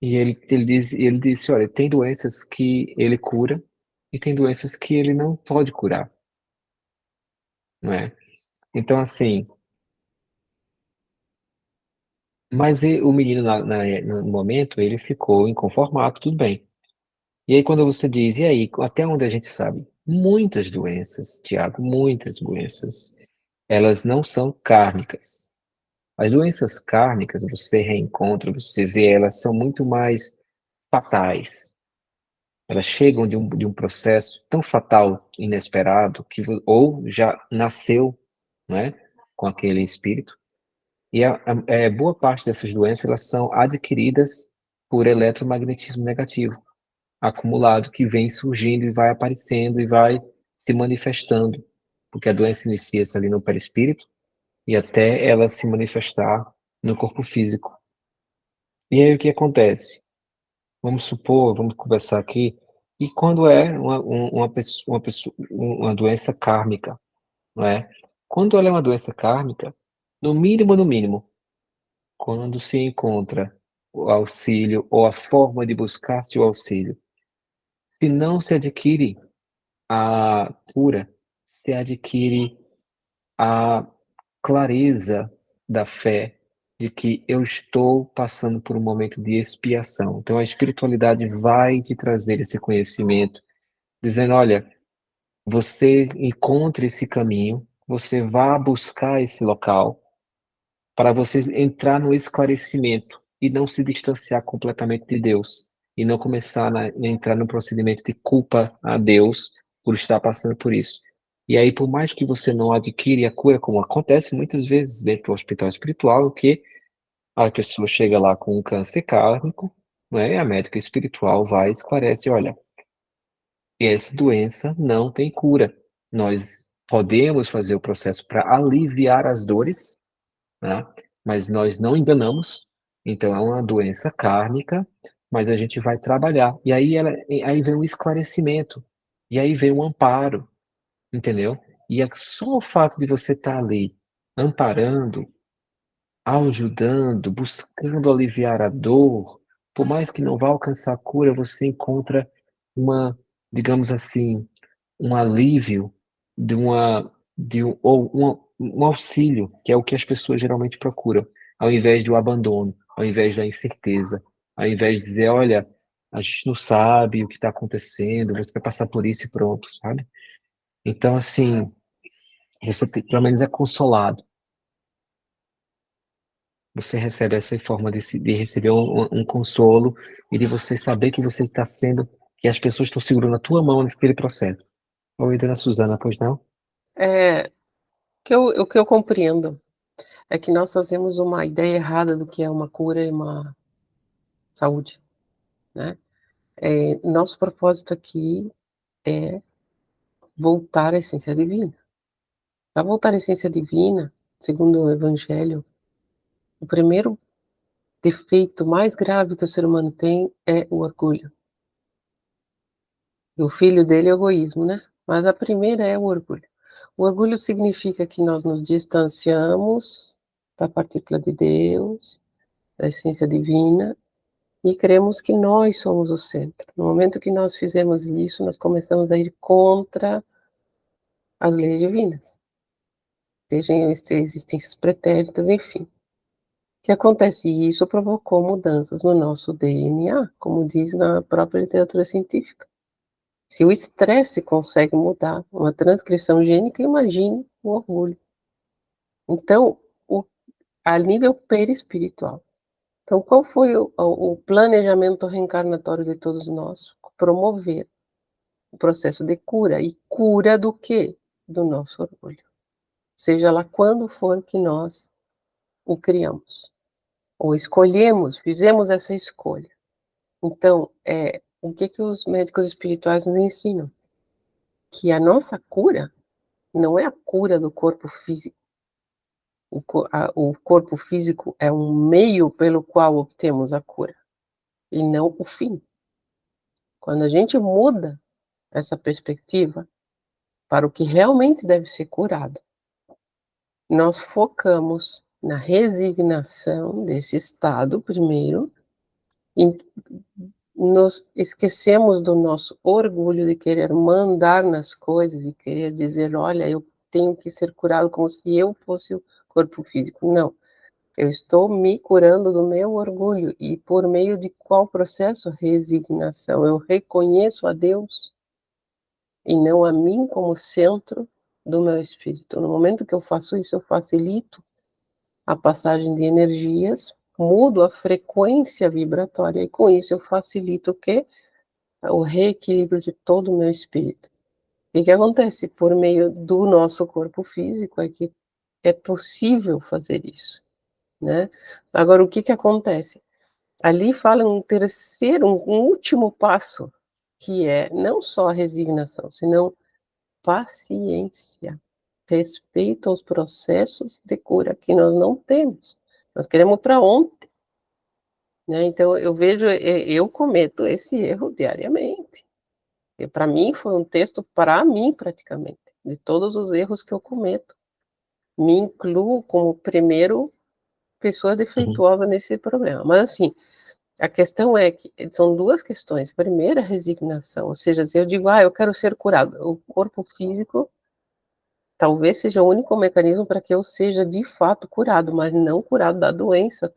E ele disse, olha, tem doenças que ele cura e tem doenças que ele não pode curar, não é? Então, assim, mas o menino no momento, ele ficou inconformado, tudo bem. E aí quando você diz, e aí, até onde a gente sabe? Muitas doenças, Tiago, muitas doenças, elas não são kármicas. As doenças kármicas, você reencontra, você vê, elas são muito mais fatais. Elas chegam de um processo tão fatal, inesperado, que ou já nasceu, né, com aquele espírito. E boa parte dessas doenças elas são adquiridas por eletromagnetismo negativo, acumulado, que vem surgindo e vai aparecendo e vai se manifestando, porque a doença inicia-se ali no perispírito e até ela se manifestar no corpo físico. E aí o que acontece? Vamos supor, vamos conversar aqui, e quando é uma doença kármica, não é? Quando ela é uma doença kármica, no mínimo, quando se encontra o auxílio ou a forma de buscar-se o auxílio, se não se adquire a cura, se adquire a clareza da fé de que eu estou passando por um momento de expiação. Então a espiritualidade vai te trazer esse conhecimento, dizendo, olha, você encontre esse caminho, você vá buscar esse local para você entrar no esclarecimento e não se distanciar completamente de Deus e não começar a entrar no procedimento de culpa a Deus por estar passando por isso. E aí, por mais que você não adquire a cura, como acontece muitas vezes dentro do hospital espiritual, que a pessoa chega lá com um câncer kármico, né, e a médica espiritual vai e esclarece, olha, essa doença não tem cura. Nós podemos fazer o processo para aliviar as dores, né? Mas nós não enganamos. Então é uma doença kármica, mas a gente vai trabalhar. E aí vem um esclarecimento. E aí vem um amparo, entendeu? E é só o fato de você estar ali amparando, ajudando, buscando aliviar a dor, por mais que não vá alcançar a cura, você encontra uma, digamos assim, um alívio ou um auxílio, que é o que as pessoas geralmente procuram, ao invés do abandono, ao invés da incerteza, ao invés de dizer, olha, a gente não sabe o que está acontecendo, você vai passar por isso e pronto, sabe? Então, assim, pelo menos é consolado. Você recebe essa forma de receber um consolo e de você saber que você está sendo, que as pessoas estão segurando a tua mão naquele processo. Oi, dona Suzana, pois não? O que eu compreendo é que nós fazemos uma ideia errada do que é uma cura e uma saúde, né? Nosso propósito aqui é voltar à essência divina. Para voltar à essência divina, segundo o Evangelho, o primeiro defeito mais grave que o ser humano tem é o orgulho. E o filho dele é o egoísmo, né? Mas a primeira é o orgulho. O orgulho significa que nós nos distanciamos da partícula de Deus, da essência divina, e cremos que nós somos o centro. No momento que nós fizemos isso, nós começamos a ir contra as leis divinas, sejam existências pretéritas, enfim. O que acontece? Isso provocou mudanças no nosso DNA, como diz na própria literatura científica. Se o estresse consegue mudar uma transcrição gênica, imagine o orgulho. Então, a nível perispiritual. Então, qual foi o planejamento reencarnatório de todos nós? Promover o processo de cura. E cura do quê? Do nosso orgulho. Seja lá quando for que nós o criamos. Ou escolhemos, fizemos essa escolha. Então, o que os médicos espirituais nos ensinam? Que a nossa cura não é a cura do corpo físico. O corpo físico é um meio pelo qual obtemos a cura, e não o fim. Quando a gente muda essa perspectiva para o que realmente deve ser curado, nós focamos na resignação desse estado primeiro, e nos esquecemos do nosso orgulho de querer mandar nas coisas e querer dizer, olha, eu tenho que ser curado como se eu fosse o corpo físico. Não, eu estou me curando do meu orgulho. E por meio de qual processo? Resignação. Eu reconheço a Deus e não a mim como centro do meu espírito. No momento que eu faço isso, eu facilito a passagem de energias, mudo a frequência vibratória e com isso eu facilito o quê? O reequilíbrio de todo o meu espírito. E o que acontece? Por meio do nosso corpo físico é que é possível fazer isso, né? Agora, o que acontece? Ali fala um terceiro, um último passo, que é não só a resignação, senão paciência, respeito aos processos de cura que nós não temos. Nós queremos para ontem, né? Então, eu vejo, eu cometo esse erro diariamente. Para mim, foi um texto para mim, praticamente, de todos os erros que eu cometo. Me incluo como primeiro pessoa defeituosa nesse problema. Mas, assim, a questão é que são duas questões. Primeiro, a resignação, ou seja, se eu digo, eu quero ser curado, o corpo físico talvez seja o único mecanismo para que eu seja de fato curado, mas não curado da doença.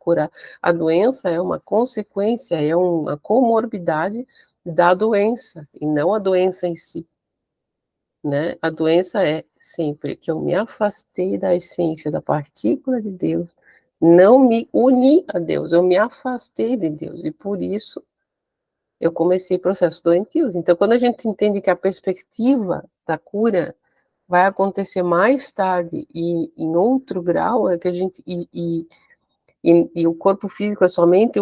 A doença é uma consequência, é uma comorbidade da doença, e não a doença em si, né? A doença é sempre que eu me afastei da essência, da partícula de Deus, não me uni a Deus, eu me afastei de Deus, e por isso eu comecei processos doentios. Então, quando a gente entende que a perspectiva da cura vai acontecer mais tarde e em outro grau, é que a gente e o corpo físico é somente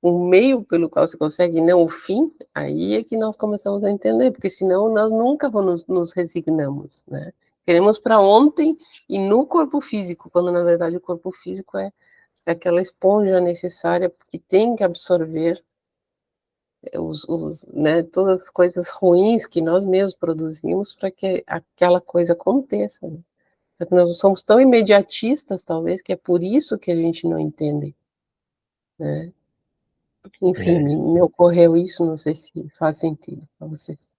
um meio pelo qual se consegue, não o fim, aí é que nós começamos a entender, porque senão nós nunca nos resignamos, né? Queremos para ontem e no corpo físico, quando na verdade o corpo físico é aquela esponja necessária que tem que absorver né, todas as coisas ruins que nós mesmos produzimos para que aquela coisa aconteça, né? Nós somos tão imediatistas, talvez, que é por isso que a gente não entende, né? Enfim, É, me ocorreu isso, não sei se faz sentido para vocês.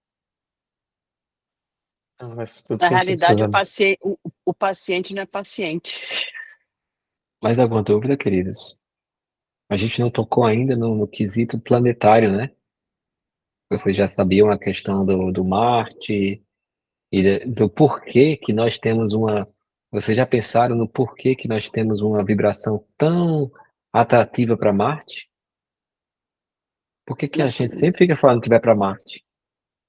Faz todo Na sentido, realidade, Suzana. o paciente não é paciente. mais alguma dúvida, queridos? A gente não tocou ainda no quesito planetário, né? Vocês já sabiam a questão do Marte e do porquê que nós temos uma. Vocês já pensaram no porquê que nós temos uma vibração tão atrativa para Marte? Por que que a Isso, gente sempre fica falando que vai para Marte?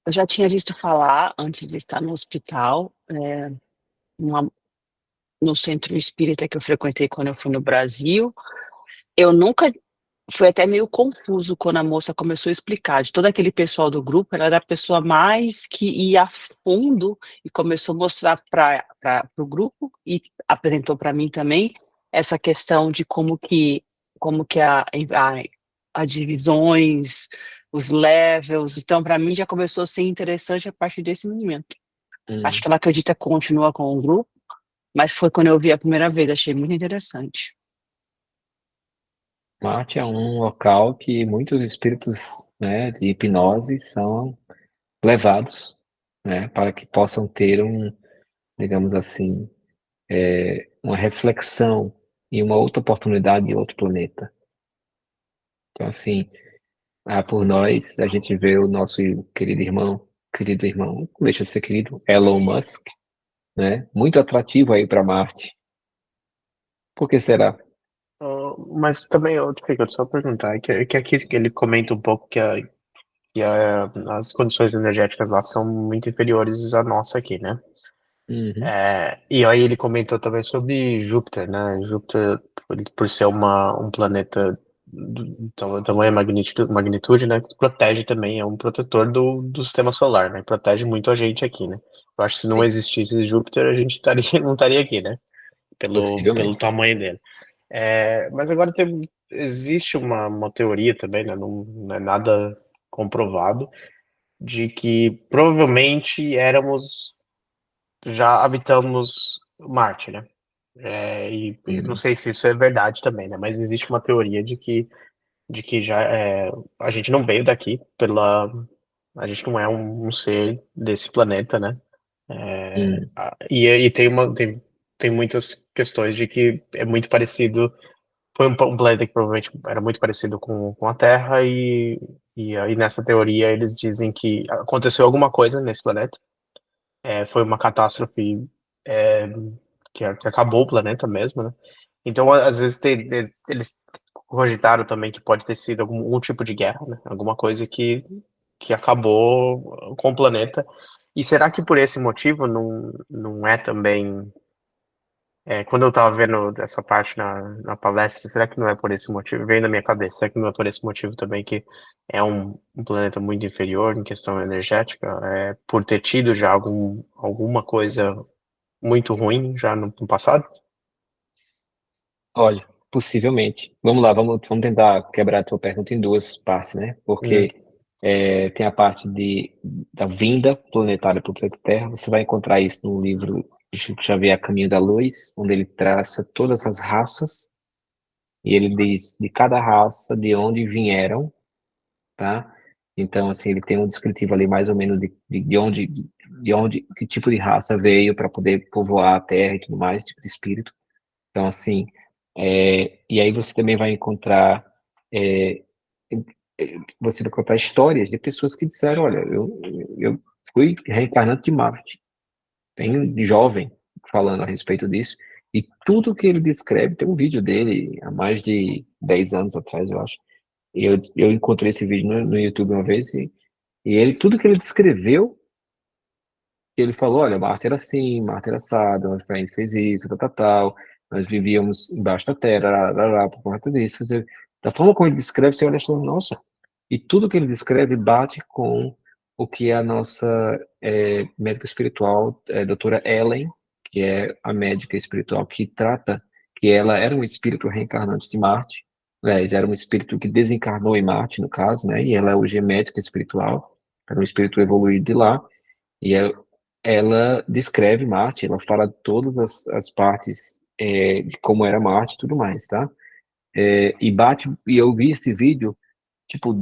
eu já tinha visto falar, antes de estar no hospital, numa- no centro espírita que eu frequentei quando eu fui no Brasil. Eu nunca Foi até meio confuso quando a moça começou a explicar. De todo aquele pessoal do grupo, ela era a pessoa mais que ia a fundo e começou a mostrar para o grupo e apresentou para mim também essa questão de como que a divisões, os levels. Então, para mim, já começou a ser interessante a partir desse momento. Acho Hum, que ela acredita que continua com o grupo, mas foi quando eu vi a primeira vez, achei muito interessante. Marte é um local que muitos espíritos, né, de hipnose são levados, né, para que possam ter digamos assim, uma reflexão e uma outra oportunidade em outro planeta. Então, assim, por nós, a gente vê o nosso querido irmão, não deixa de ser querido, Elon Musk, né, muito atrativo aí para Marte. Por que será? Mas também, fica só perguntar, que aqui ele comenta um pouco as condições energéticas lá são muito inferiores à nossa aqui, né? Uhum. E aí ele comentou também sobre Júpiter, né? Júpiter, por ser um planeta do tamanho e magnitude, né? Protege também, é um protetor do sistema solar, né? Protege muito a gente aqui, né? Eu acho que se não Sim. existisse Júpiter, a gente não estaria aqui, né? Pelo Possivelmente. tamanho dele. Mas agora existe uma teoria também, né? Não é nada comprovado, de que provavelmente já habitamos Marte, né? E eu não sei se isso é verdade também, né? Mas existe uma teoria de que a gente não veio daqui a gente não é um ser desse planeta, né? Hum. E tem muitas questões de que é muito parecido. Foi um planeta que provavelmente era muito parecido com a Terra, e aí nessa teoria eles dizem que aconteceu alguma coisa nesse planeta. Foi uma catástrofe é, que acabou o planeta mesmo, né? Então, às vezes, eles cogitaram também que pode ter sido algum tipo de guerra, né? Alguma coisa que acabou com o planeta. E será que por esse motivo não é também. Quando eu estava vendo essa parte na palestra, será que não é por esse motivo? Veio na minha cabeça, será que não é por esse motivo também que é um planeta muito inferior em questão energética, por ter tido já alguma coisa muito ruim já no passado? Olha, possivelmente. Vamos lá, vamos tentar quebrar a tua pergunta em duas partes, né? Hum, Porque tem a parte da vinda planetária para o planeta Terra. Você vai encontrar isso no livro de Chico Xavier, A Caminho da Luz, onde ele traça todas as raças e ele diz de cada raça de onde vieram, tá? Então, assim, ele tem um descritivo ali mais ou menos de onde, que tipo de raça veio para poder povoar a Terra e tudo mais, tipo de espírito. Então, assim, e aí você também vai encontrar, é, você vai encontrar histórias de pessoas que disseram, olha, eu fui reencarnante de Marte. Tem um jovem falando a respeito disso, e tudo que ele descreve, tem um vídeo dele há mais de 10 anos atrás, eu acho. Eu encontrei esse vídeo no YouTube uma vez, e ele, tudo que ele descreveu, ele falou, olha, Marte era assim, Marte era assado, a gente fez isso, tal, tal, tal, nós vivíamos embaixo da Terra, por conta disso. Quer dizer, da forma como ele descreve, você olha e fala, nossa, e tudo que ele descreve bate com o que a nossa médica espiritual, doutora Ellen, que é a médica espiritual que trata, que ela era um espírito reencarnante de Marte, aliás, era um espírito que desencarnou em Marte, no caso, né, e ela hoje é médica espiritual, era um espírito evoluído de lá, e ela descreve Marte, ela fala de todas as partes de como era Marte e tudo mais, tá? E eu vi esse vídeo, tipo,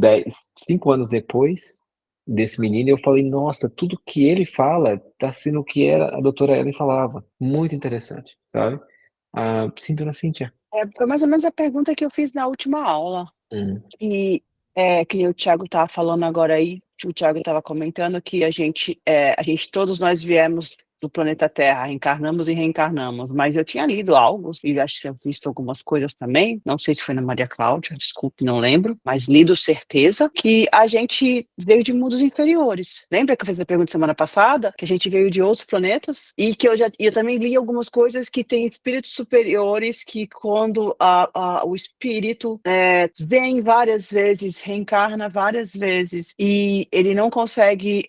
5 anos depois desse menino, e eu falei, nossa, tudo que ele fala tá sendo o que a doutora Ellen falava. Muito interessante, sabe? Sim, dona Cíntia. Foi mais ou menos a pergunta que eu fiz na última aula. Hum. E que o Thiago estava falando agora aí, que o Thiago estava comentando que a gente, todos nós viemos do planeta Terra, reencarnamos e reencarnamos, mas eu tinha lido algo, e acho que tinha visto algumas coisas também, não sei se foi na Maria Cláudia, desculpe, não lembro, mas lido certeza, que a gente veio de mundos inferiores. Lembra que eu fiz a pergunta semana passada, que a gente veio de outros planetas? E que eu também li algumas coisas que tem espíritos superiores que quando o espírito vem várias vezes, reencarna várias vezes, e ele não consegue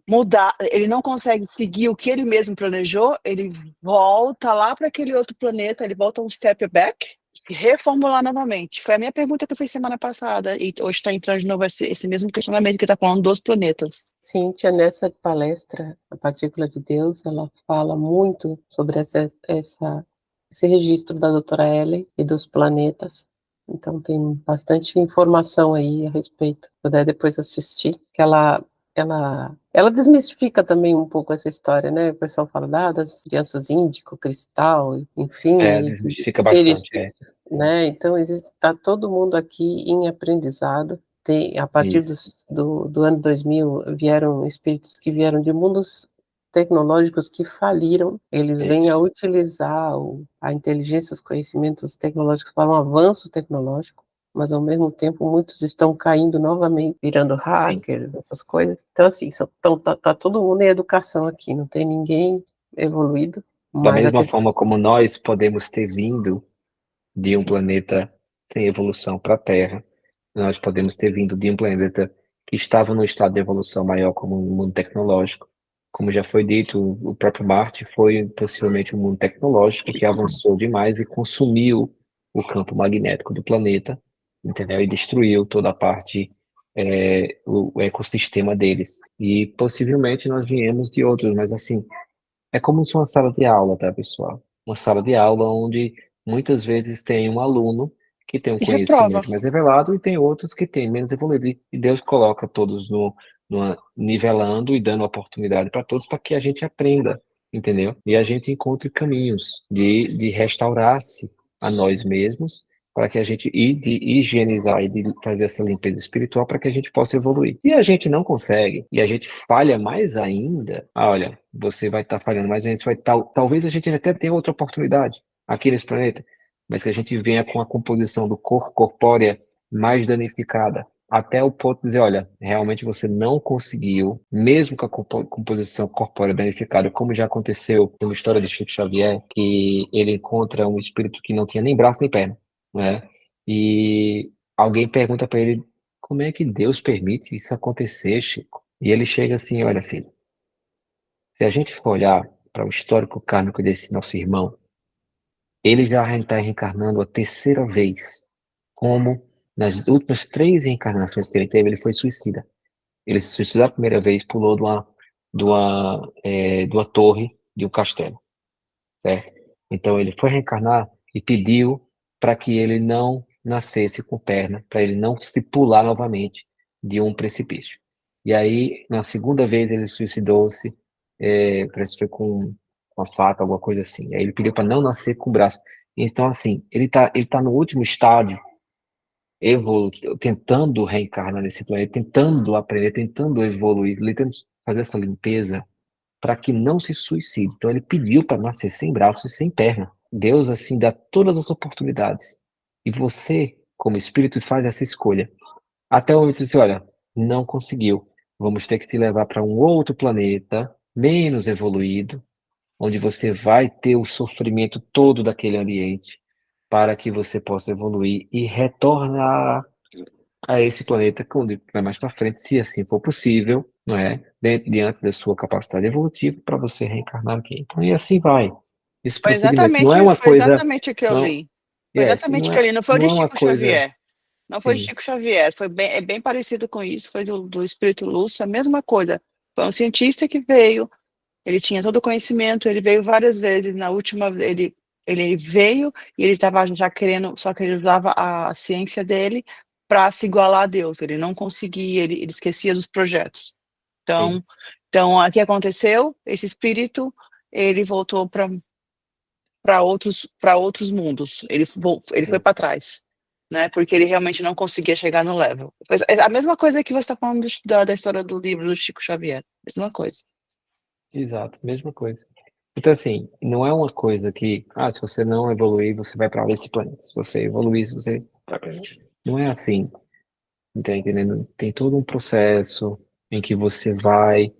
mudar, ele não consegue seguir o que ele mesmo planejou, ele volta lá para aquele outro planeta, ele volta um step back e reformular novamente. Foi a minha pergunta que eu fiz semana passada, e hoje está entrando de novo esse mesmo questionamento que está falando dos planetas. Cíntia, nessa palestra, a Partícula de Deus, ela fala muito sobre esse registro da doutora Ellen e dos planetas. Então, tem bastante informação aí a respeito. Se puder depois assistir, que ela desmistifica também um pouco essa história, né? O pessoal fala das crianças índico, cristal, enfim, e de Fica seres, bastante, né? Então, está todo mundo aqui em aprendizado. A partir isso. do ano 2000, vieram espíritos que vieram de mundos tecnológicos que faliram. Eles vêm a Isso. utilizar a inteligência, os conhecimentos tecnológicos para um avanço tecnológico, mas ao mesmo tempo muitos estão caindo novamente, virando Sim. hackers, essas coisas. Então, assim, tá todo mundo em educação aqui, não tem ninguém evoluído, Da mas a mesma questão. forma como nós podemos ter vindo de um planeta sem evolução para a Terra, nós podemos ter vindo de um planeta que estava num estado de evolução maior, como um mundo tecnológico. Como já foi dito, o próprio Marte foi possivelmente um mundo tecnológico que avançou demais e consumiu o campo magnético do planeta, entendeu? E destruiu toda a parte o ecossistema deles. E possivelmente nós viemos de outros, mas assim, é como se uma sala de aula, tá, pessoal? Uma sala de aula onde muitas vezes tem um aluno que tem um E reprova. conhecimento mais revelado e tem outros que têm menos evoluído. E Deus coloca todos nivelando e dando oportunidade para todos para que a gente aprenda, entendeu? E a gente encontre caminhos de restaurar-se a nós mesmos para que a gente e de higienizar e de fazer essa limpeza espiritual para que a gente possa evoluir. Se a gente não consegue e a gente falha mais ainda, olha, você vai estar falhando mais ainda, talvez a gente até tenha outra oportunidade aqui nesse planeta, mas que a gente venha com a composição do corpo corpórea mais danificada, até o ponto de dizer, olha, realmente você não conseguiu, mesmo com a composição corpórea danificada, como já aconteceu numa história de Chico Xavier, que ele encontra um espírito que não tinha nem braço nem perna, né? E alguém pergunta para ele, como é que Deus permite isso acontecer, Chico? E ele chega assim, olha, filho, se a gente for olhar para o histórico kármico desse nosso irmão, ele já está reencarnando a terceira vez, como nas últimas 3 reencarnações que ele teve, ele foi suicida. Ele se suicidou a primeira vez, pulou de uma torre de um castelo, certo? Então ele foi reencarnar e pediu para que ele não nascesse com perna, para ele não se pular novamente de um precipício. E aí, na segunda vez, ele suicidou-se, parece que foi com uma faca, alguma coisa assim. Aí ele pediu para não nascer com o braço. Então, assim, ele tá no último estágio, tentando reencarnar nesse planeta, tentando aprender, tentando evoluir, tentando fazer essa limpeza para que não se suicide. Então ele pediu para nascer sem braços e sem perna. Deus assim dá todas as oportunidades. E você, como espírito, faz essa escolha. Até o momento de dizer, olha, não conseguiu. Vamos ter que te levar para um outro planeta, menos evoluído, onde você vai ter o sofrimento todo daquele ambiente, para que você possa evoluir e retornar a esse planeta quando vai mais para frente, se assim for possível, não é? Diante da sua capacidade evolutiva para você reencarnar aqui. Então, e assim vai. Esse procedimento não é uma Foi coisa, exatamente o que eu não, li. Foi yes, exatamente o não que eu é, li. Não foi o não de é uma Chico coisa, Xavier. Não foi de sim, Chico Xavier. É bem parecido com isso. Foi do Espírito Lúcio, a mesma coisa. Foi um cientista que veio, ele tinha todo o conhecimento, ele veio várias vezes. Na última, ele veio e ele estava já querendo, só que ele usava a ciência dele para se igualar a Deus. Ele não conseguia, ele esquecia dos projetos. sim, Então, o que aconteceu? Esse espírito, ele voltou para outros mundos. Ele foi sim, para trás, né? Porque ele realmente não conseguia chegar no level. É a mesma coisa que você está falando da história do livro do Chico Xavier. Mesma coisa. exato, mesma coisa. Então, assim, não é uma coisa que, se você não evoluir, você vai para esse planeta. Se você evoluir, você vai para. Não é assim. Tá entendendo? Tem todo um processo em que você vai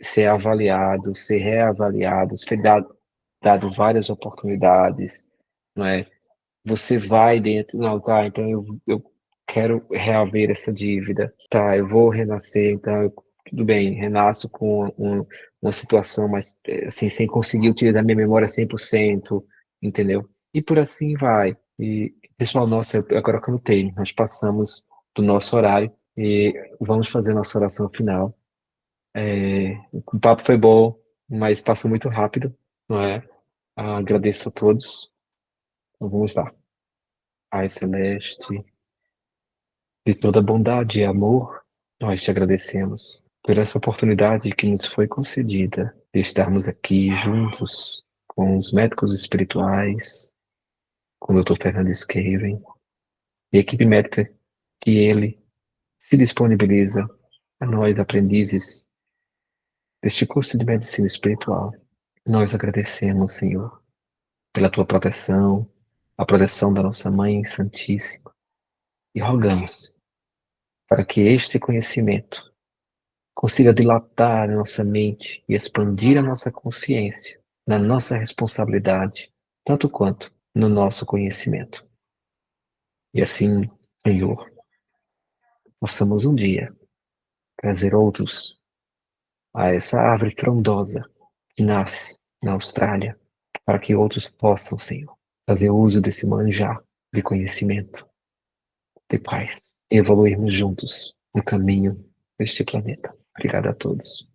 ser avaliado, ser reavaliado, ser dado várias oportunidades, não é? Você vai dentro, não, tá, então eu quero reaver essa dívida, tá, eu vou renascer, então tudo bem, renasço com uma situação mais, assim, sem conseguir utilizar minha memória 100%, entendeu? E por assim vai. E, pessoal, nossa, agora que eu notei, nós passamos do nosso horário e vamos fazer nossa oração final. O papo foi bom, mas passou muito rápido, não é? Agradeço a todos. Então, vamos lá. Pai Celeste, de toda bondade e amor, nós te agradecemos por essa oportunidade que nos foi concedida de estarmos aqui juntos com os médicos espirituais, com o Dr. Fernando Scaven e a equipe médica que ele se disponibiliza a nós, aprendizes deste curso de medicina espiritual. Nós agradecemos, Senhor, pela tua proteção, a proteção da nossa Mãe Santíssima, e rogamos para que este conhecimento consiga dilatar a nossa mente e expandir a nossa consciência na nossa responsabilidade, tanto quanto no nosso conhecimento. E assim, Senhor, possamos um dia trazer outros a essa árvore frondosa que nasce na Austrália, para que outros possam, Senhor, fazer uso desse manjar de conhecimento, de paz. evoluirmos juntos no caminho deste planeta. Obrigado a todos.